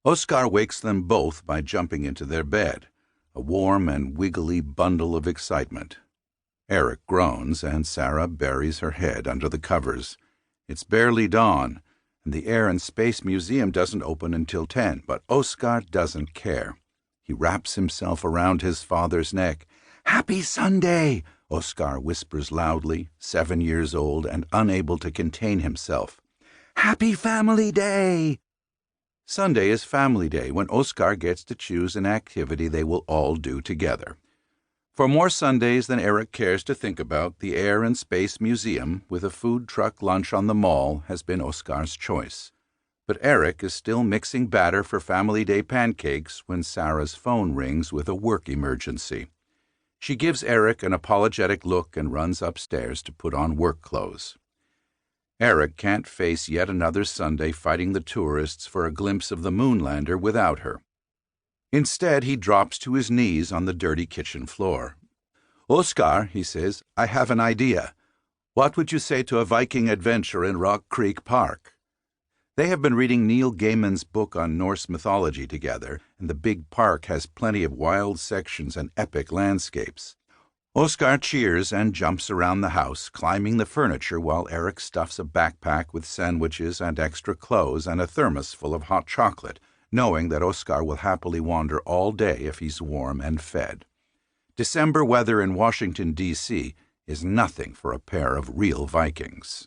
Oskar wakes them both by jumping into their bed, a warm and wiggly bundle of excitement. Erik groans, and Sarah buries her head under the covers. It's barely dawn, and the Air and Space Museum doesn't open until 10, but Oskar doesn't care. He wraps himself around his father's neck. "Happy Sunday!" Oskar whispers loudly, 7 years old and unable to contain himself. "Happy Family Day!" Sunday is Family Day, when Oskar gets to choose an activity they will all do together. For more Sundays than Erik cares to think about, the Air and Space Museum, with a food truck lunch on the mall, has been Oskar's choice. But Erik is still mixing batter for Family Day pancakes when Sarah's phone rings with a work emergency. She gives Erik an apologetic look and runs upstairs to put on work clothes. Erik can't face yet another Sunday fighting the tourists for a glimpse of the moonlander without her. Instead, he drops to his knees on the dirty kitchen floor. "Oskar," he says, "I have an idea. What would you say to a Viking adventure in Rock Creek Park?" They have been reading Neil Gaiman's book on Norse mythology together, and the big park has plenty of wild sections and epic landscapes. Oskar cheers and jumps around the house, climbing the furniture while Erik stuffs a backpack with sandwiches and extra clothes and a thermos full of hot chocolate, knowing that Oskar will happily wander all day if he's warm and fed. December weather in Washington, D.C. is nothing for a pair of real Vikings.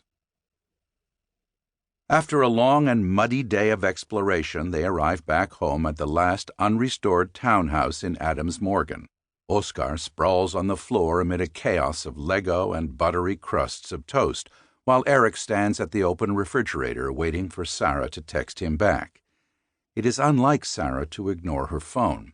After a long and muddy day of exploration, they arrive back home at the last unrestored townhouse in Adams Morgan. Oskar sprawls on the floor amid a chaos of Lego and buttery crusts of toast, while Erik stands at the open refrigerator waiting for Sarah to text him back. It is unlike Sarah to ignore her phone.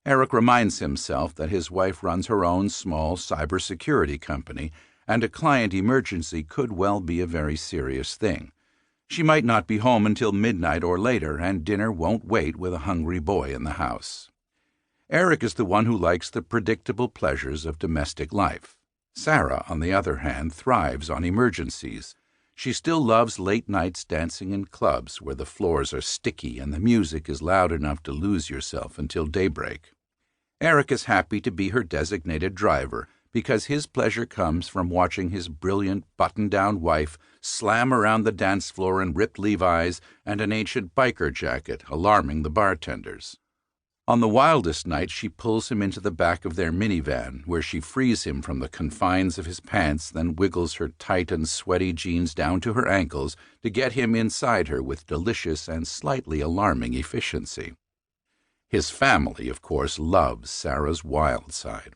Erik reminds himself that his wife runs her own small cybersecurity company, and a client emergency could well be a very serious thing. She might not be home until midnight or later, and dinner won't wait with a hungry boy in the house. Erik is the one who likes the predictable pleasures of domestic life. Sarah, on the other hand, thrives on emergencies. She still loves late nights dancing in clubs where the floors are sticky and the music is loud enough to lose yourself until daybreak. Erik is happy to be her designated driver, because his pleasure comes from watching his brilliant, button-down wife slam around the dance floor in ripped Levi's and an ancient biker jacket, alarming the bartenders. On the wildest nights, she pulls him into the back of their minivan, where she frees him from the confines of his pants, then wiggles her tight and sweaty jeans down to her ankles to get him inside her with delicious and slightly alarming efficiency. His family, of course, loves Sarah's wild side.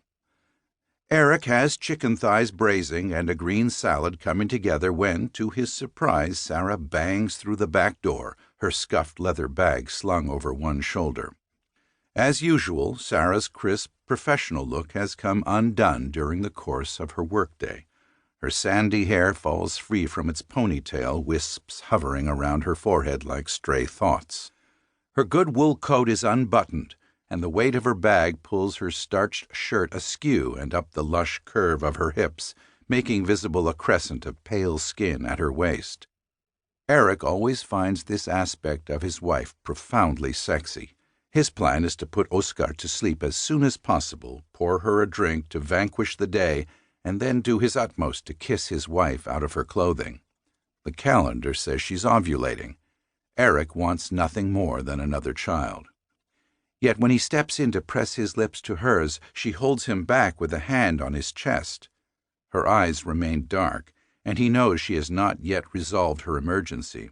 Erik has chicken thighs braising and a green salad coming together when, to his surprise, Sarah bangs through the back door, her scuffed leather bag slung over one shoulder. As usual, Sarah's crisp, professional look has come undone during the course of her workday. Her sandy hair falls free from its ponytail, wisps hovering around her forehead like stray thoughts. Her good wool coat is unbuttoned, and the weight of her bag pulls her starched shirt askew and up the lush curve of her hips, making visible a crescent of pale skin at her waist. Erik always finds this aspect of his wife profoundly sexy. His plan is to put Oskar to sleep as soon as possible, pour her a drink to vanquish the day, and then do his utmost to kiss his wife out of her clothing. The calendar says she's ovulating. Erik wants nothing more than another child. Yet when he steps in to press his lips to hers, she holds him back with a hand on his chest. Her eyes remain dark, and he knows she has not yet resolved her emergency.